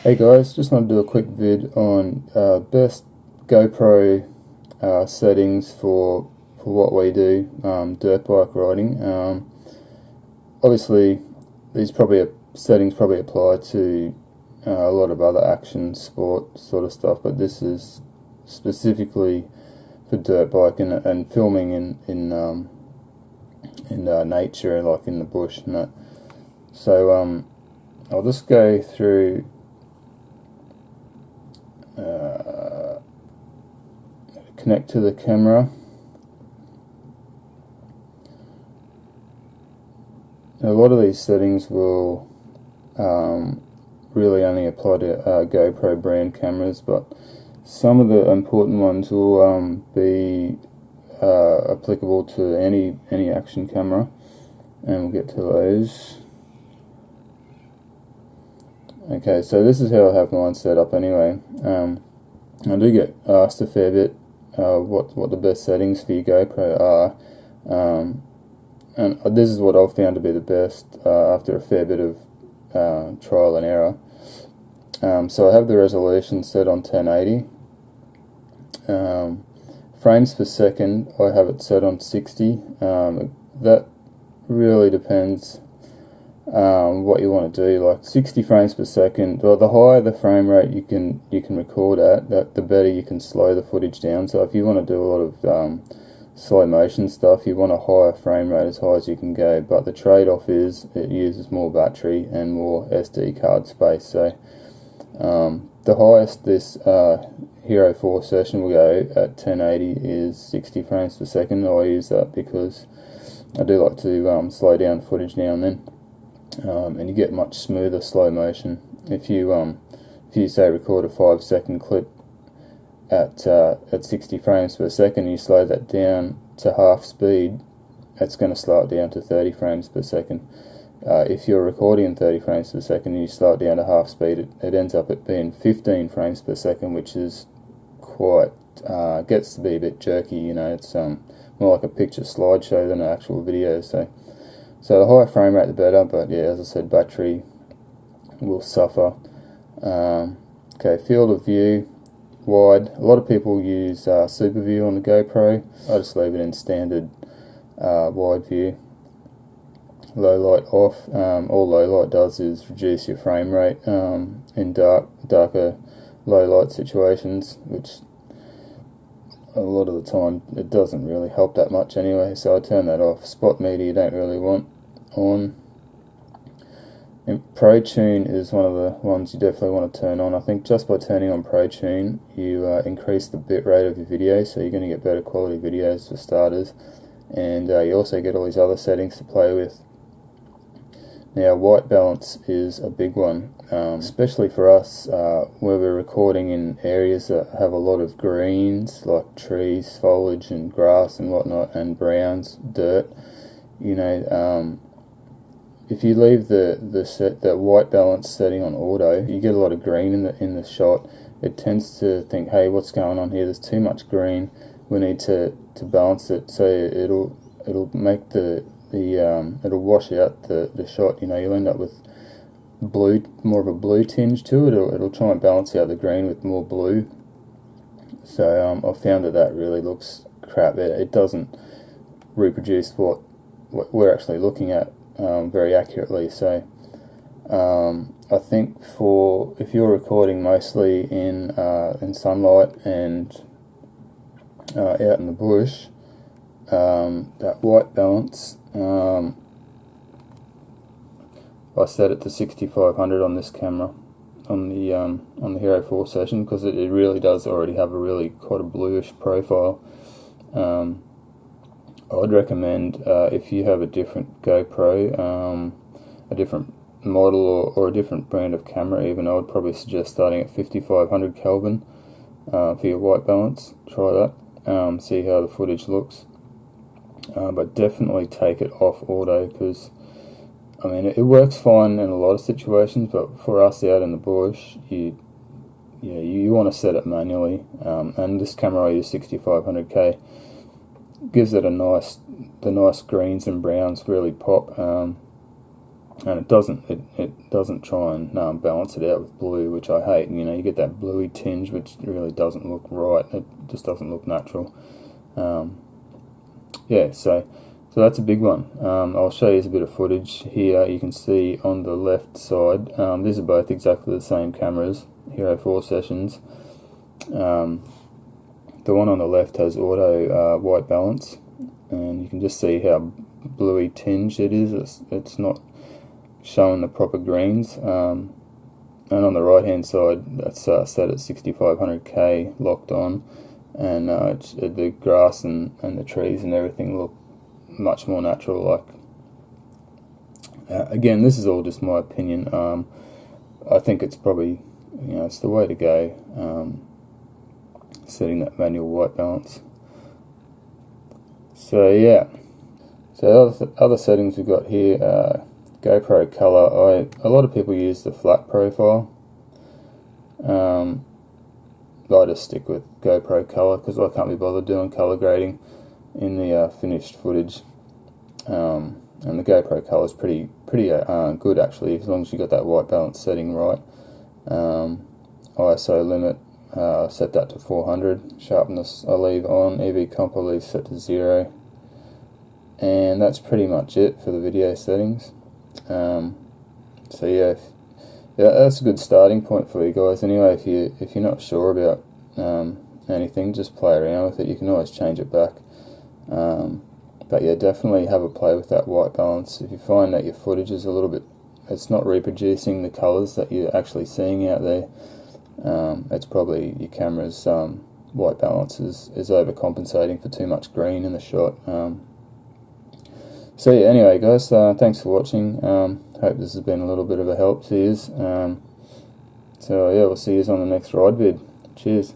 Hey guys, just want to do a quick vid on best GoPro settings for what we do, dirt bike riding. Obviously, settings probably apply to a lot of other action sport sort of stuff, but this is specifically for dirt bike and filming in nature, like in the bush and that. So I'll just go through. Connect to the camera. A lot of these settings will really only apply to GoPro brand cameras, but some of the important ones will be applicable to any action camera, and we'll get to those. Okay, so this is how I have mine set up anyway. I do get asked a fair bit what the best settings for your GoPro are, and this is what I've found to be the best after a fair bit of trial and error. So I have the resolution set on 1080. Frames per second, I have it set on 60. That really depends what you want to do. Like 60 frames per second, or the higher the frame rate you can record at, the better you can slow the footage down. So if you want to do a lot of slow motion stuff, you want a higher frame rate, as high as you can go, but the trade-off is it uses more battery and more SD card space. So the highest this Hero 4 session will go at 1080 is 60 frames per second. I use that because I do like to slow down footage now and then. And you get much smoother slow motion. If you say record a 5-second clip at 60 frames per second, you slow that down to half speed, that's going to slow it down to 30 frames per second. If you're recording in 30 frames per second and you slow it down to half speed, it ends up at being 15 frames per second, which is quite gets to be a bit jerky. You know, it's more like a picture slideshow than an actual video. So the higher frame rate the better, but yeah, as I said, battery will suffer. Okay, field of view, wide. A lot of people use super view on the GoPro. I just leave it in standard wide view. Low light off. All low light does is reduce your frame rate in darker low light situations, which a lot of the time it doesn't really help that much anyway, so I turn that off. Spot meter you don't really want on. And ProTune is one of the ones you definitely want to turn on. I think just by turning on ProTune you increase the bit rate of your video, so you're going to get better quality videos for starters, and you also get all these other settings to play with. Now, white balance is a big one, especially for us where we're recording in areas that have a lot of greens, like trees, foliage and grass and whatnot, and browns, dirt. You know, if you leave that white balance setting on auto, you get a lot of green in the shot. It tends to think, hey, what's going on here? There's too much green. We need to balance it, so it'll make it'll wash out the shot. You know, you'll end up with more of a blue tinge to it. It'll try and balance out the green with more blue. So I've found that really looks crap. It doesn't reproduce what we're actually looking at very accurately. So I think if you're recording mostly in sunlight and out in the bush, that white balance, I set it to 6500 on this camera, on the Hero 4 session, because it really does already have quite a bluish profile. I'd recommend if you have a different GoPro, a different model or a different brand of camera even, I would probably suggest starting at 5500 Kelvin for your white balance. Try that, see how the footage looks. But definitely take it off auto, because I mean it works fine in a lot of situations, but for us out in the bush, you want to set it manually. And this camera I use 6500K gives it the nice greens and browns really pop. and it doesn't try and balance it out with blue, which I hate. You know, you get that bluey tinge, which really doesn't look right. It just doesn't look natural. Yeah, so that's a big one. I'll show you a bit of footage here. You can see on the left side, these are both exactly the same cameras, Hero 4 Sessions. The one on the left has auto white balance, and you can just see how bluey tinged it is. It's not showing the proper greens. And on the right hand side, that's set at 6500K locked on, and the grass and the trees and everything look much more natural. Like again, this is all just my opinion. I think it's probably, you know, it's the way to go, setting that manual white balance. So yeah, so other settings we've got here, GoPro color. A lot of people use the flat profile. I just stick with GoPro color because I can't be bothered doing color grading in the finished footage. And the GoPro color is pretty good actually, as long as you got that white balance setting right. ISO limit, set that to 400. Sharpness I leave on. EV comp I leave set to 0. And that's pretty much it for the video settings. So yeah, that's a good starting point for you guys. Anyway, if you're not sure about anything, just play around with it. You can always change it back. But yeah, definitely have a play with that white balance. If you find that your footage is a little bit, it's not reproducing the colours that you're actually seeing out there, it's probably your camera's white balance is overcompensating for too much green in the shot. So yeah, anyway guys, thanks for watching. Hope this has been a little bit of a help to you. So yeah, we'll see you on the next ride vid. Cheers.